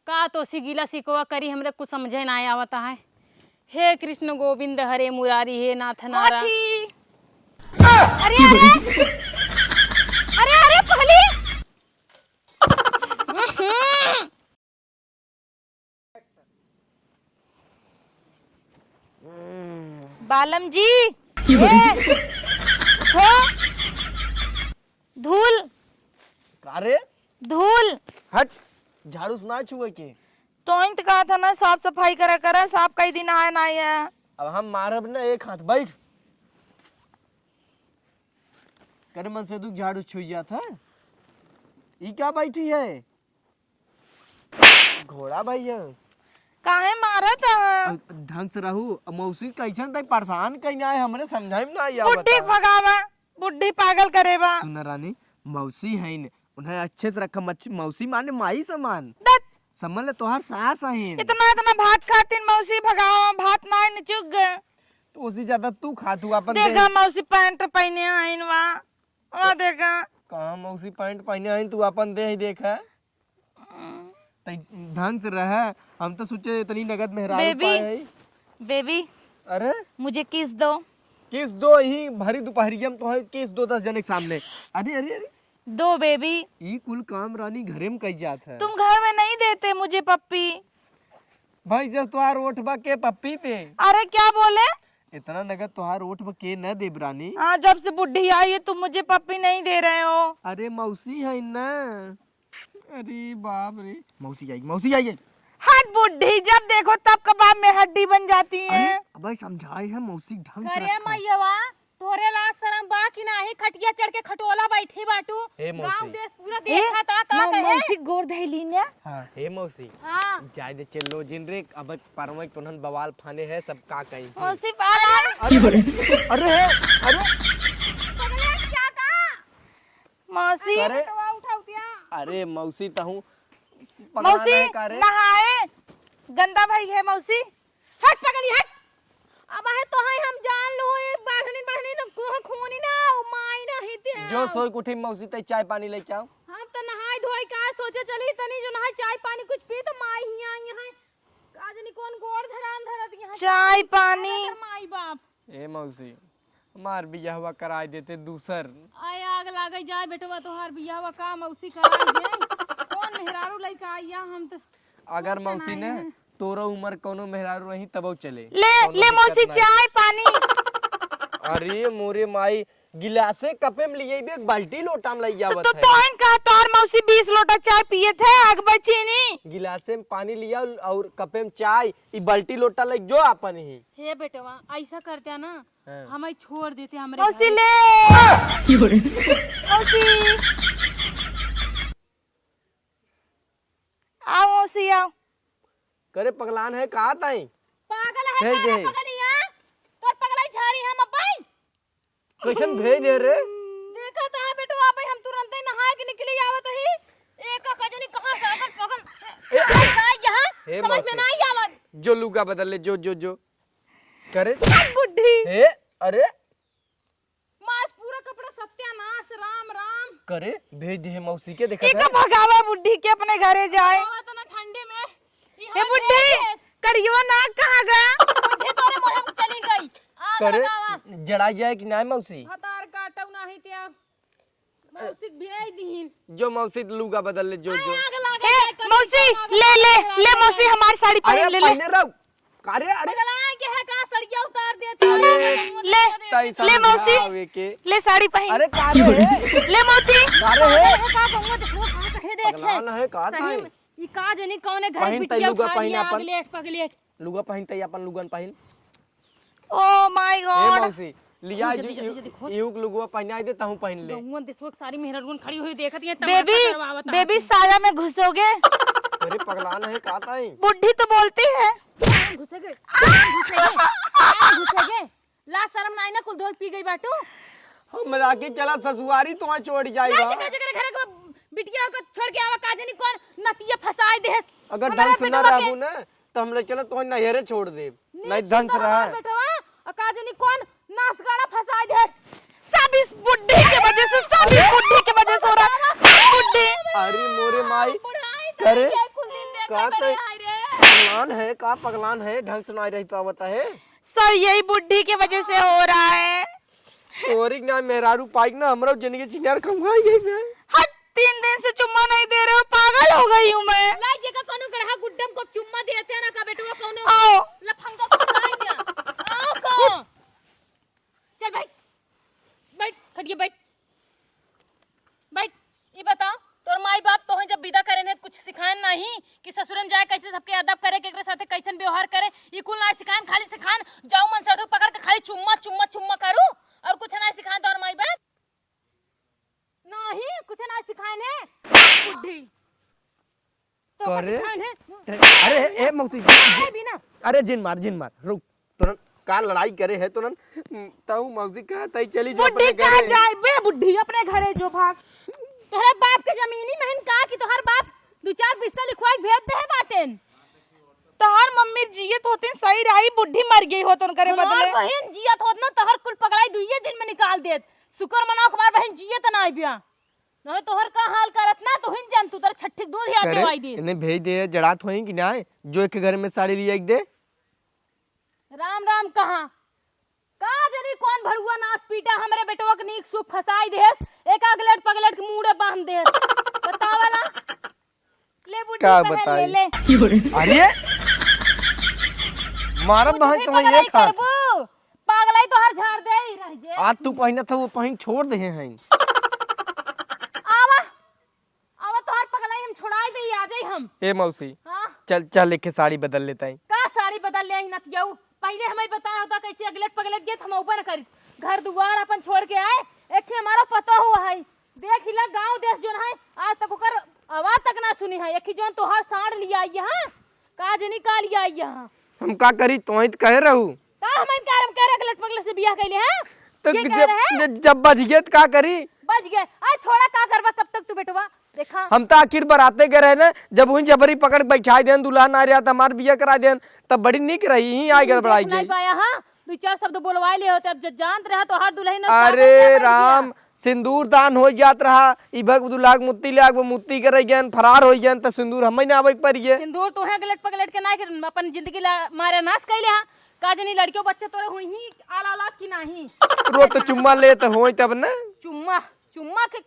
का तो सिगिला सिकोवा करी हमरे कुछ समझे ना आवता है। हे कृष्ण गोविंद हरे मुरारी हे नाथ नारा। अरे अरे अरे अरे पहली बालम जी उठो। धूल अरे धूल हट, झाड़ू सुना छुए के। तो इंत कहा था ना साफ सफाई करा करा, साफ कई दिन आया ना है। अब हम मारब ना एक हाथ। बैठ कर मन से दुख झाड़ू छुई जाता है। ई क्या बैठी है? घोड़ा भैया काहे मारा था? ढंग से रहू। मौसी कैसन तक परेशान कहीं आए हमने समझाई में ना आया। बुढ़ी भगावा, बुढ़ी पागल करेबा। सुन रानी, मौसी है न, उन्हें अच्छे से रखा। मौसी माने माई समान दस समझ ले, तोहार सास है। इतना इतना भात खातीन मौसी भगावा, भात ना न चुग गए। तो उसी ज्यादा तू खा, तू अपन देखा मौसी पैंट पहने आइन वा देखा। कहाँ मौसी पैंट पहने आई, तू अपन दे ही देखा। ढंग से रह। हम तो सोचे इतनी नगद मेहरारू पाए है। बेबी अरे मुझे किस दो। किस दो ही भरी दोपहरिया में तो है किस दो 10 जने के सामने। अरे अरे अरे दो बेबी। ई कुल काम रानी घरे में कई जात है। तुम घर में नहीं देते मुझे पप्पी। भाई जब तुहार ओठबा के पप्पी पे। अरे क्या बोले? इतना नगद तुहार ओठबा के न दे रानी। हाँ जब से बुढ़ी आई है तुम मुझे पप्पी नहीं दे रहे हो। अरे मौसी है ना। अरे बाप रे, मौसी आई, मौसी आई। हट बुढ़ी, जब देखो तब कबाब में हड्डी बन जाती है। अब समझाए है मौसी ढंग से करे रखा। मैयावा तोरे लाज शरम बा कि नाही? खटिया चढ़ के खटोला बैठी बाटू। हे मौसी। गांव देश पूरा देखा था का कहे। मौसी गोर धैली ने। हाँ हे मौसी। हां जाय दे चलो जिन रे। अब परमय तुनन बवाल फाने है सब का कहीं। मौसी पागल। अरे अरे क्या कहा? मौसी अरे तो उठाउतिया। अरे मौसी तहू मौसी नहाए, गंदा भाई है मौसी। हट पगली हट। अब है तो है हम जान लो ये बढ़नी बढ़नी न को खूनी ना माई ना हिते। जो सोई कुठी मौसी तई चाय पानी ले चाओ। हम तो नहाई धोई का सोचे चली तनी जो नहाई चाय पानी कुछ पी तो माई ही आई है। काजनी कौन गोड़ धरान धरत यहाँ चाय पानी। माई बाप। ए मौसी हमार बियाहवा कराई देते दूसर। आय आग लागे जाए बेटवा तोहार बियाहवा का मौसी कराई दे। कौन मेहरारू लइका आइया हम तो। अगर मौसी ने तोरा उम्र कोनो मेहरारू रही तब चले। ले मौसी चाय पानी। अरे मोरे माई, गिलासे कपे में लिए एक बाल्टी लोटा में लई जावत है। तो इन का तोर मौसी 20 लोटा चाय पिए थे आग बची नी। गिलासे में पानी लिया और कपे में चाय, ई बाल्टी लोटा लई जो अपन ही। हे बेटवा ऐसा करते ना हाँ। हमें छोड़ देते हमरे मौसी घर। ले मौसी आओ मौसी आओ। करे पगलान है कहा ताई। पागल है भेज का दे। पगलिया? तोर पगलाई झारी हम अब्बाई। कैसन भेज दे रे। देखा ता बेटवा अबे हम तुरंत ही नहा के निकली आवत ही। एक का कजनी कहां से अगर पगल का यहां हे समझ में मौसी। नहीं आवत। जो लुगा बदल ले जो करे। बुढ़ी हे अरे मास पूरा कपड़ा सत्यानाश राम राम। करे भेज दे मौसी के देखा एक भगावा बुढ़ी के अपने घरे जाए। आवत ना ठंडे में। हे बुढ़ी करियो ना कहां गया? बुढ़ी तोरे मोहे में चली गई। आग करे लगावा। जड़ाई जाए कि ना मौसी। हतार काटौ नाही त्या मौसी भेज दीन। जो मौसी लुगा बदल ले जो आग लागे ए जाए कनी मौसी तो आग ले ले लागे ले मौसी हमारी साड़ी अरे पहन ले ले पहने रहो। अरे अरे पगलाए के है का सड़िया उतार देती ले तई ले मौसी समझावे के। ले साड़ी पहन। अरे कारे है ले मौसी कारे है का कहूं देखो का कहे देखे पगलान है का सही ताई। में ई का जनी कौने घर पहिन तई बिटिया लुगा उठा पहिन लिया अपन। अगलेट पगलेट। लुगा पहन तई अपन लुगन पहन। Oh my a god. मौसी लिया जल्दी, जल्दी, जल्दी, खोल। युग लुगवा पहनाई दे ताहू पहन ले। गौवन दिसवक सारी मेहरगुन खड़ी हुई देखत है बेबी बेबी साया में घुसोगे? अरे पगलान है का ताई। बुढ़ी तो बोलती है। घुसेगे घुसेगे ला शर्म नाही ना कुल धोल पी गई बाटू। हम राखी चला ससुआरी तो छोड़ जाएगा। जगह जगह घर को बिटिया को छोड़ के आवा का जनी कौन नतिया फसाए दे। अगर ढंग से ना रहू ना तो हम ले चलो तो नहरे छोड़ दे। नहीं ढंग से रहा बेटवा का जनी कौन नासगाड़ा फसाए दे। सब इस बुढ़ी के वजह से, सब इस बुढ़ी के वजह से हो रहा है। बुढ़ी अरे मोरे माई बुढ़ाई करे कुल दिन का करे हाय रे पगलान है का पगलान है ढंग से नहीं रह पावता है। सब यही बुढ़ी की वजह से हो रहा है। तोरी ना मेहरारू पाइक ना हमरा जिंदगी चिनियार खमगाई गई मैं। हट 3 दिन से चुम्मा नहीं दे रहे हो, पागल हो गई हूँ मैं। लाई जगह कोनो गढ़ा गुड्डम को चुम्मा देते ना का बेटवा कोनो आओ लफंगा को लाई दिया। आओ को चल भाई बैठ खड़िए बैठ बैठ। ये बताओ तोर माई बाप तो जब विदा करे ने कुछ सिखाएं नहीं कि ससुरन जाए कैसे सबके अदब करे केकरे साथे कैसन व्यवहार करे, ये कुल ना सिखाएं। खाली सिखाएं जाओ मन से पकड़ के खाली चुम्मा चुम्मा चुम्मा करू और कुछ ना सिखाएं तोर माई बाप नहीं कुछ ना सिखाएं है बुढ़ी तो करे? सिखाएं है। अरे ए मौसी आए भी ना अरे जिन मार रुक तुरंत का लड़ाई करे है तुरंत ताऊ मौसी का तई चली जो बुढ़ी अपने कहाँ घरे। जाए बे, बुढ़ी अपने घरे जो भाग। तोहरे बाप के जमीनी महन का कि तोहर बाप 2-4 पैसा लिखवाई भेज दे है बाटेन। तोहर मम्मी जियत होती सही रही, बुढ़ी मर गई हो तो करे हमार बदले। बहन जियत होत ना तोहर कुल पकड़ाई दुइये दिन में निकाल देत। शुक्र मनाओ हमार बहन जियत ना बिया नहीं तोहर का हाल करत ना तो हिन जान तू तर छठिक दूध ही आते वाई दे। इन्हें भेज दे जड़ात होई कि ना जो एक घर में साड़ी लिया एक दे। राम राम कहां का जनी कौन भड़ुआ नास पीटा हमरे बेटवा के नीक सुख फसाई देस एक अगलेट पगलेट के मुड़े बांध देस बतावला ले बुढ़ी क्या बहन बताई? ले ले। अरे मारब बहन तुम ये खा पागलाई तो हर झाड़ दे ही रह जे। आज तू पहना था वो पहन छोड़ दे हैं। आवा आवा तो हर पगलाई हम छोड़ाई दे आ जाई हम। ए मौसी हां चल चल लेके साड़ी बदल लेता है। का साड़ी बदल ले नत जाऊ पहले हमें बताया होता कैसे अगलेट पगलेट गेत हम ऊपर करी घर दुआर अपन छोड़ के आए एक हमारा पता हुआ है देख हिला गांव देश जोन है आज तक ओकर आवाज तक ना सुनी है एक जोन तोहार साड़ लिया आई हां का जनी का लिया आई हां हम का करी तो ही कह रहू का हम कारम करे अगलेट पगलेट से बियाह कैले हैं तो ये कह रहे हैं जब बच गए तो का करी बच गए आज छोड़ा का करवा कब तक तू बेटवा देखा हम तो आखिर बराते गए रहे ना जब वही जबरी पकड़ बैठाई देन दुल्हन आ रहा था हमार बिया करा देन तब बड़ी निक रही ही आई गड़बड़ाई नहीं गई। पाया हां 2-4 शब्द बोलवाए ले होते अब जब जानत रहा तो हर दुल्हन अरे राम सिंदूर दान हो जात रहा ई भग दुलाग मुत्ती लाग वो मुत्ती करे गन फरार हो गन त सिंदूर हम ना आवे पर ये सिंदूर तो है गलट पगलट के ना के अपन जिंदगी मारे नाश कैले हां का जनी लड़कियों बच्चे तोरे हुई ही आला औलाद की नहीं रो तो चुम्मा ले तो होई तब ना चुम्मा चुम्मा के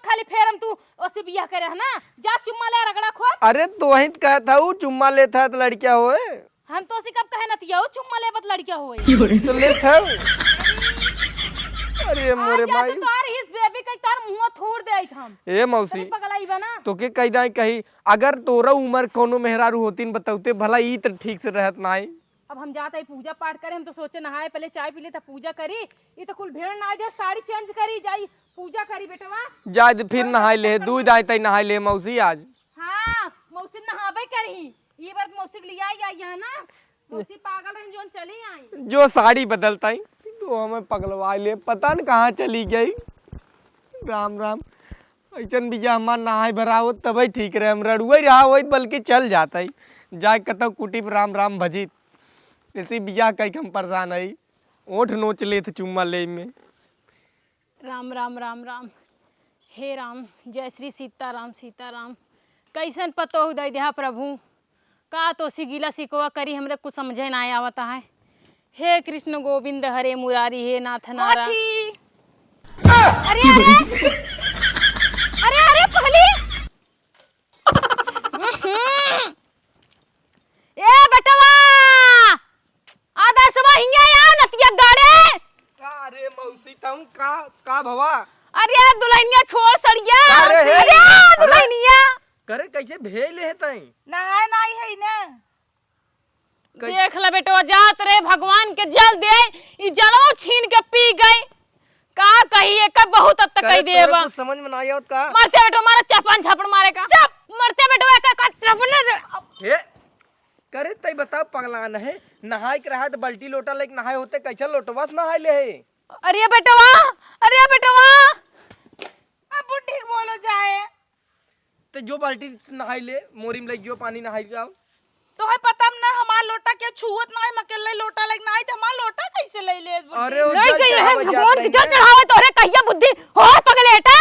खाली फेरम तू ओसे बियाह करे है ना जा चुम्मा ले रगड़ा खो। अरे तो वही कहत हूँ चुम्मा लेता है तो लड़किया होए हम तो उसी कब कहे न तिया चुम्मा ले बत लड़किया होए तो लेता हूँ। अरे मोरे आज भाई तो तार इस बेबी के तार मुंह थोड़ दे आई हम ए मौसी पगलाई बना तो के कही दाई कही अगर तोरा उम्र कोनो मेहरारू होतीन बताउते भला ई तो ठीक से रहत नाई। अब हम जाते ही पूजा पाठ करे हम तो सोचे नहाए पहले चाय पी ले तब पूजा करी ये तो कुल भेड़ ना दे साड़ी चेंज करी जाई पूजा करी बेटवा जाय फिर नहाई ले दूध आय तई नहाई ले मौसी आज। हाँ मौसी नहाबे करी ये बार मौसी के लिए आई यहाँ ना मौसी पागल रही जोन चली आई जो साड़ी बदलता ही तो हमें पगलवा ले पता न कहाँ चली गई। राम राम ऐसन बिजा हमार नहाई भरा हो तब ठीक रहे हम रड़ुआ रहा हो बल्कि चल जाता ही जाय कत कुटी राम राम भजित इसी बिया कई हम परेशान आई ओठ नोच ले थे चुम्मा ले में। राम राम राम राम हे राम जय श्री सीताराम सीताराम कैसन पतो उदय देहा प्रभु का तो सिगिला सिकोवा करी हमरे कुछ समझे ना आवता है। हे कृष्ण गोविंद हरे मुरारी हे नाथ नारायण। अरे अरे अरे अरे पगली ए बेटवा आधा सवा हिया या नतिया गाड़े का रे मौसी ताऊ का भवा अरे दुल्हनिया छोड़ सड़िया अरे दुल्हनिया करे कैसे भेज ले तई नहाए नहीं है ना देख ले बेटवा जात रे भगवान के जल दे ई जलवा छीन के पी गई का कहिए कब बहुत अब तक कह देबा समझ में ना आवत का मरते बेटो मारा चपन छपड़ मारे का चप मरते बेटो का चपन हे करे तई बताओ पगलान है नहाई के रहा तो बाल्टी लोटा लेके नहाए होते कैसे लोटवास नहाई ले है। अरे बेटवा अब बुढ़ी बोलो जाए तो जो बाल्टी नहाई ले मोरी में लग जो पानी नहाई जाओ तो है पता ना हमार लोटा के छुअत ना है मकेले लोटा लग ना है तो हमार लोटा कैसे ले ले बुढ़ी? अरे वो नहीं जल गई चढ़ावा है भगवान जात के रही जल है। चढ़ावे तोरे कहिया बुद्धि हो पगलेटा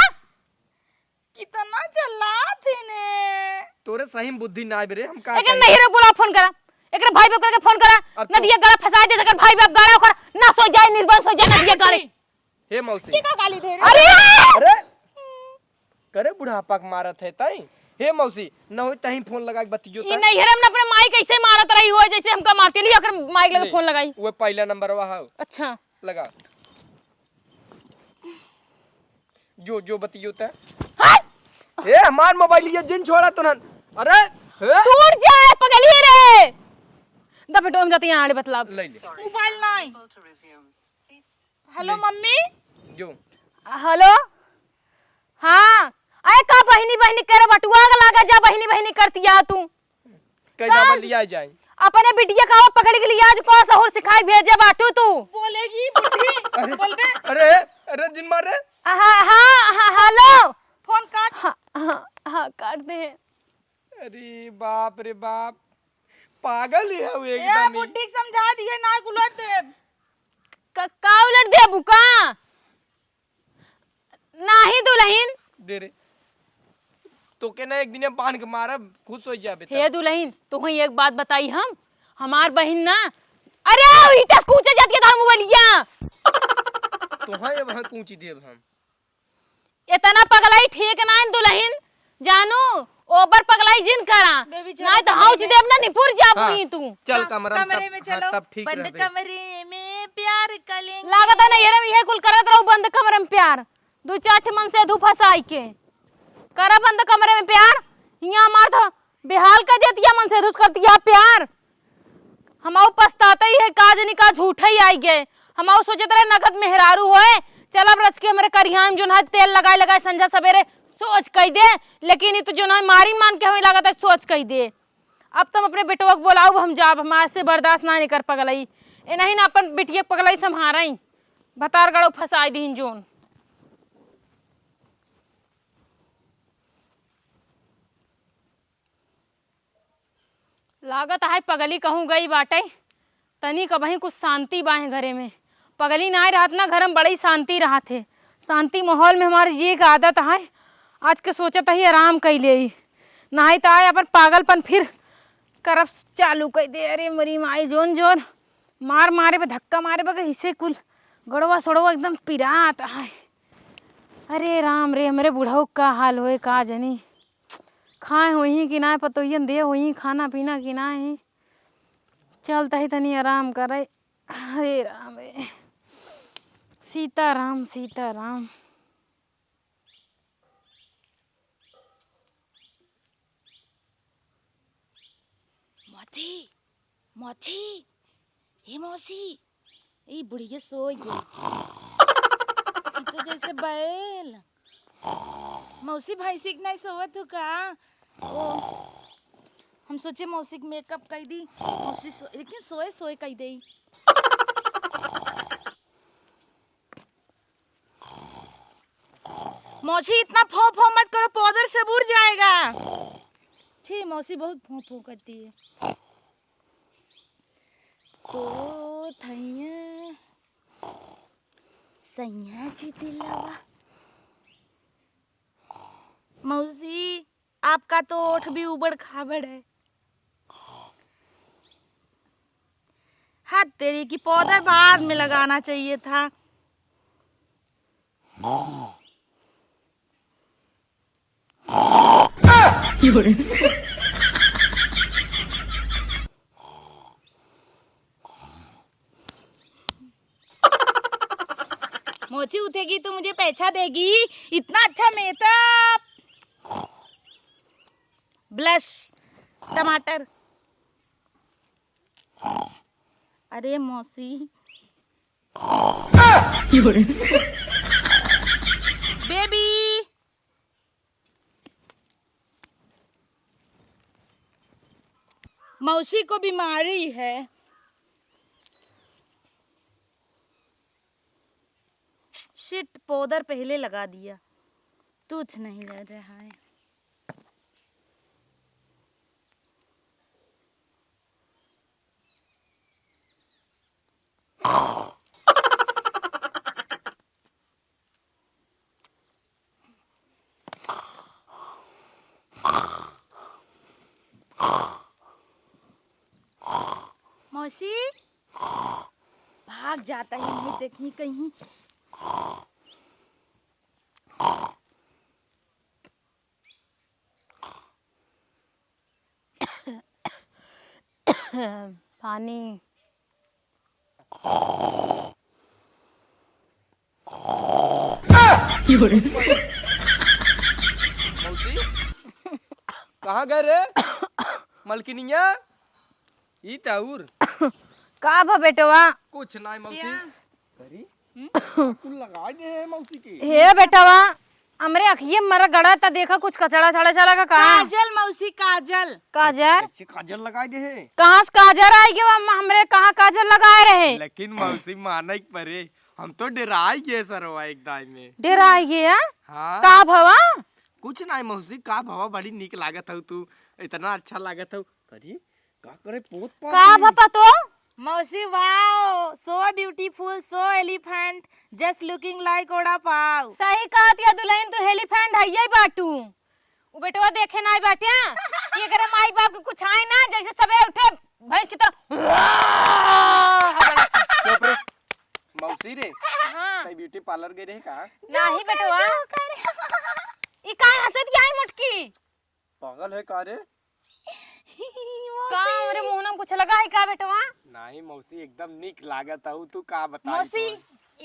कितना चलाते ने। तोरे सही में बुद्धि ना बरे हम का एकरे नहीं रे बोला फोन करा एकरे भाई बाप करके फोन करा अब तो- नदिया गला फंसा दे सकर भाई बाप गाड़ा ओकर ना सो जाए निर्बंस हो जाए नदिया गाड़े हे मौसी की का गाली दे रहे। अरे अरे करे बुढ़ापा के मारत है तई हे मौसी न होई तही फोन लगा के बतियो ई नहीं हरम अपने माई कैसे मारत रही हो जैसे हमका मारती ली ओकर माई लगे फोन लगाई वो पहला नंबर वा है अच्छा लगा जो बतियो त हट हे हमार मोबाइल ये जिन छोड़ा तुरंत अरे हे टूट जाए पगली रे दा बेटो हम जाते हैं आड़े बतला ले ले मोबाइल नहीं। Hello mummy. जो हेलो हाँ अरे का बहिनी बहिनी करे बटुआ लगा जा बहिनी बहिनी करतिया तू कैसा बन लिया जाए अपने बिटिया का पकड़ के लिया आज को सहूर सिखाई भेजे बाटू तू बोलेगी बुढ़ी बोलबे। अरे अरे जिन मारे हाँ हाँ हेलो फोन काट। हाँ काट दे अरे बाप रे बाप पागल है वो ए एकदम ही। बुढ़ी के समझा दिए ना उलट दे। का उलट दे बुका नाही दुल्हन दे रे तो के ना एक दिन बांध के मारा खुश हो जाबे हे दुल्हन तुही एक बात बताई हम हमार बहन ना अरे ईटा कूचे जाती है तार मोबाइलिया तो हां ये वहां कूची देब हम इतना पगलाई ठीक ना दुल्हन जानू ओबर पगलाई जिन करा बेबी चलो नहीं तो हाउ देव ना निपुर जाबू ही तू चल कमरा कमरे में चलो। तब ठीक बंद रहबे कमरे में प्यार करेंगे। लागत है ना ये कुल करत रहू बंद कमरे में प्यार दो चार मन से धू फसाई के करा बंद कमरे में प्यार यहाँ मार तो बेहाल कर देतिया मन से धुस कर दिया प्यार हमाऊ पछताता ही है काजनी का झूठा ही आई गए हमाऊ सोचत रहे नगद मेहरारू होए चल अब रच के हमारे करियाम जो ना तेल लगाए लगाए संझा सवेरे सोच कह दे लेकिन ये तो जो ना मारी मान के हमें लागत है सोच कह दे अब तुम अपने बेटवा को बोलाओ हम जाब हमारे से बर्दाश्त ना नहीं कर पगलई ए नहीं ना अपन बेटिया पगलई संभारई भतार गड़ो फसाई दीन जोन लागत है पगली कहूँ गई बाटे तनी कबही कुछ शांति बाहे घरे में पगली ना रहत ना घर में बड़ी शांति रहत है शांति माहौल में हमारे ये का आदत है आज के सोचत ही आराम कर ले नहाई तो आए अपन पागलपन फिर करब चालू कर दे अरे मरी माई जोन जोन मार मारे पे धक्का मारे बगे हिस्से कुल गड़वा सड़वा एकदम पिरात है अरे राम रे हमारे बूढ़ऊ का हाल होए का जनी खाए होही कि ना पतोहियन दे होही खाना पीना कि ना है चलता ही तनी आराम करे अरे राम रे सीताराम सीताराम मौसी मौसी हे मौसी ये बुढ़िया सो गई। ये तो जैसे बैल मौसी भैंसी के नहीं सोवत हो का ओ हम सोचे मौसी के मेकअप कर दी मौसी लेकिन सोए सोए कर दी। मौसी इतना फो फो मत करो पाउडर से बुर जाएगा। छी मौसी बहुत फो फो करती है। तो थैया सैया जी दिलावा मौसी आपका तो ओठ भी उबड़ खाबड़ है। हाथ तेरी की पाउडर बाद में लगाना चाहिए था। मोची उठेगी तो मुझे पैसा देगी। इतना अच्छा मेकअप ब्लश टमाटर। अरे मौसी बेबी मौसी को बीमारी है। शिट पाउडर पहले लगा दिया टूथ नहीं लग रहा है। मौसी भाग जाता है, नहीं देखी कहीं। पानी। मौसी कहाँ गए रे मलकिनिया? ई ताउर का भा बेटवा? कुछ ना मौसी। करी कुल लगा दे है मौसी की। हे बेटवा, हमरे अखिए मरा गड़ा था, देखा कुछ कचड़ा छड़ा चला का कहा? काजल मौसी, काजल। काजर? कैसे काजल लगा दे है? कहाँ से काजर आई गए? हमरे कहाँ काजल लगाए रहे? लेकिन मौसी माना ही परे, हम तो डराई गए सरवा एक दाई में। डेरा आई गए? हाँ का भवा? कुछ ना मौसी, का भावा बड़ी निक लागत हो तू, इतना अच्छा लागत हो। करी का करे पोत पात का भपा तो? मौसी वाओ, सो ब्यूटीफुल, सो एलिफेंट, जस्ट लुकिंग लाइक ओड़ा पाव। सही कहा तिया दुल्हन, तो हेलीफेंट है यही बाटू। वो बेटवा देखे ना आई बाटिया कि अगर माई बाप के कुछ आए ना, जैसे सवेरे उठे भैंस की तरह। चुप रे मौसी रे। हाँ कई ब्यूटी पार्लर गए रहे का? नहीं बेटवा, ई का हंसत क्या है मुटकी? पागल है का रे? का हमरे मुंह में कुछ लगा है का बेटवा? नहीं मौसी, एकदम निक लागत हो तू, का बताई मौसी तो।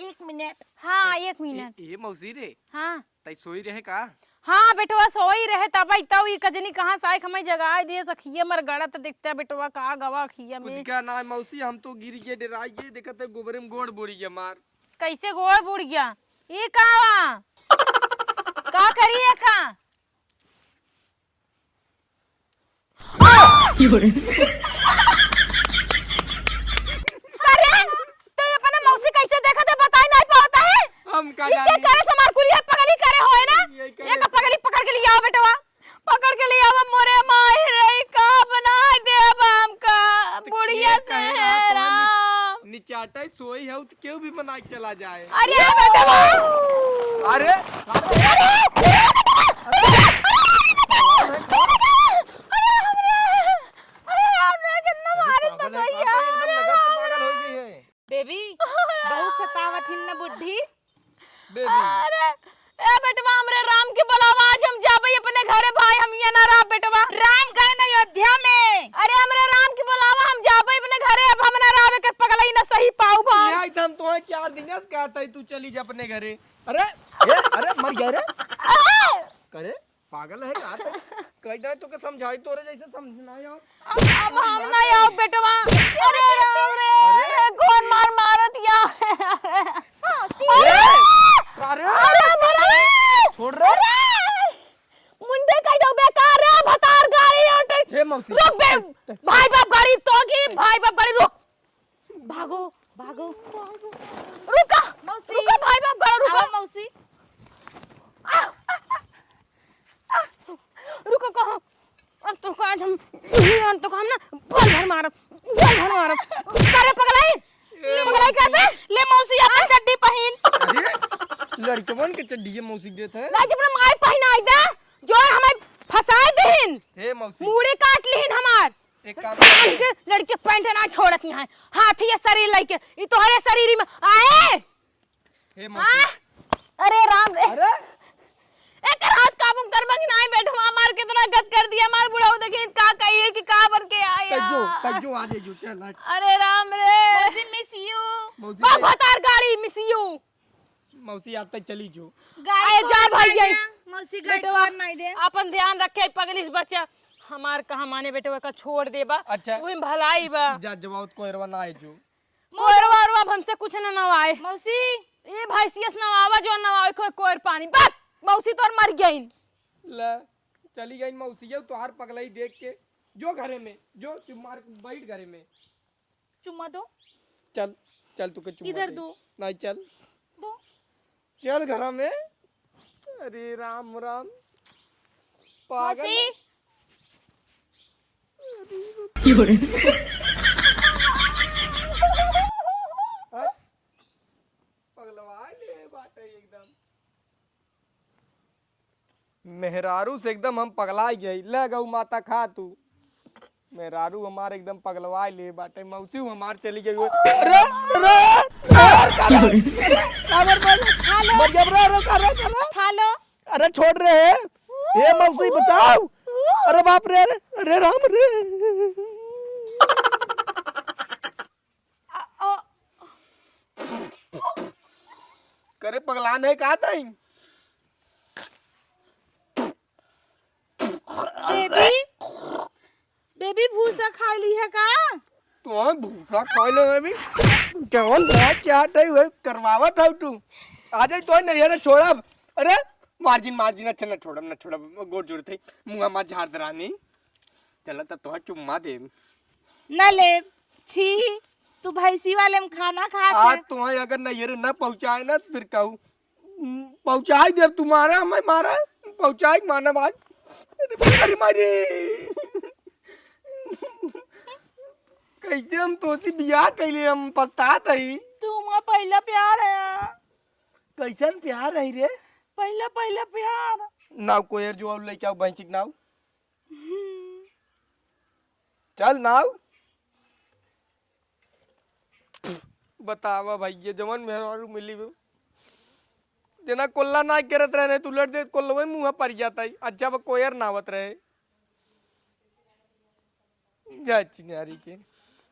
1 मिनट। हाँ 1 मिनट। ये मौसी रे, हाँ तई सोई रहे का? हाँ बेटवा सोई रहे, तब तब ई कजनी कहाँ से आई, हमें जगाए दिए सखिए मर गड़ा तो देखता है बेटवा का गवा खिया कुछ में। का ना मौसी, हम तो गिर गए डराई गए, देखत है गोबरे में गोड़ बुड़ी गया मार। कैसे गोड़ बुड़ गया? ये कावा का करिए का? अरे तो अपने मौसी कैसे देखा थे बताई नहीं पाता है? हम का ये क्या जानी? करे समार कुलिया पगली करे होए ना? ये करे ये का पगली पकड़ के ले आओ बेटवा, पकड़ के ले आओ मोरे माई रे, का बना दे हम का बुढ़िया से है राम। निचाटा सोई है तो क्यों भी मना के चला जाए। अरे बेटवा, अरे पागल है, एकदम लगत से पागल हो गई है बेबी बहुत सतावत हिन न बुढ़ी। बेबी। अरे ए बेटवा, हमरे राम के बुलावा, आज हम जाबे अपने घरे भाई, हम ये ना रहा बेटवा। राम गए न अयोध्या में। अरे हमरे राम के बुलावा, हम जाबे अपने घरे, अब हम ना रहा के पगलई ना सही पाऊ बा। यही तो हम तो 4 दिन से कहता है तू चली जा अपने घरे। अरे मर गया रे। करे पागल है का? कह दे तो के समझाई तोरे जैसे समझना यार। अब हम ना आओ बेटवा। अरे राम रे, कौन मार मारत या? अरे छोड़ रे। मुंडे कह दो बेकार रे, भतार गाड़ी ऑटो। हे मौसी रुक बे, भाई बाप गाड़ी तो की, भाई बाप गाड़ी रुक। भागो भागो। रुका मौसी। रुका भाई बाप गाड़ी रुका। आओ मौसी। रुको कहो, अब तो आज हम तो हम ना भल भर मारब, करे पगलाई कर बे। ले मौसी अपन चड्डी पहन। अरे लड़कवन के चड्डी मौसी देत है। लाज अपने माई पहना आई दे, जो हमें फसाए देहिन, हे मौसी मुड़े काट लिहिन हमार। एक काम कर। लड़के पैंट ना छोड़त यहाँ, हाथी ये शरीर लेके, ई तोहरे शरीर में आए। हे मौसी। अरे राम रे, अरे एक रात काबू कर बंग नहीं बैठो, हमार कितना गद कर दिया, मार बुढ़ाऊ देखिए का कहिए कि का बन के आया। तज्जो आ जाइयो चल। अरे राम रे, मौसी मिस यू। मौसी भतार गाड़ी मिस यू। मौसी आज तक चली जो। आए जा भाई जाए। मौसी गाय बेटवा, को नहीं दे। अपन ध्यान रखे पगलिस बच्चा, हमार कहा माने बेटवा का छोड़ देबा। अच्छा। तू भलाई बा, जा जवाब कोयरवा ना आए जो। कोरवा अब हमसे कुछ ना नवाए। मौसी ये भैंसियस नवावा जो नवाए कोर पानी बस। मौसी तो मर गई। ले चली गई मौसी, ये तो हर पगलाई देख के जो घरे में, जो तू मार बैठ घरे में। चुम्मा दो। चल चल तू के चुम्मा इधर दे। दो। नहीं चल दो। चल घर में। अरे राम राम पागल। मौसी हाँ? पगलवा ले बात है एकदम। मेहरारू से एकदम हम पगला गई। ले गऊ माता खा तू। मेहरारू हमार एकदम पगलवा ले बाटे। मौसी हमार चली गई हो। अरे अरे खा लो। अरे छोड़ रहे हैं ये मौसी बचाओ। अरे बाप रे अरे राम रे। करे पगला नहीं कहा था बेबी बेबी भूसा खा ली है का? तो भूसा खा ले बेबी कौन बहुत चाहते हुए करवावा था तू आ जाए तो नहीं है छोड़ा। अरे मार्जिन मार्जिन अच्छा न छोड़ा गोड़ जोड़ थे मुंगा मा झाड़ दरानी चला तब तो चुम्मा दे न ले छी तू भैंसी वाले में खाना खा आज तुम्हें अगर नहीं न पहुंचाए ना फिर कहूँ पहुंचाई दे तुम्हारा हमें मारा पहुंचाए माना बात। अरे मारे कैसे हम तो बियाह कैले हम पछतात हई। तुम पहला प्यार है कैसन प्यार है रे पहला पहला प्यार नाव कोयर जो लेके आओ बैंचिक नाव चल नाव बतावा भाई ये जवन मेहरारू मिली वो जना कोल्ला ना करत रहे तू लड़ दे कोल्ला मुंह पर जाता है। अच्छा वो कोयर नावत रहे जा चिन्यारी के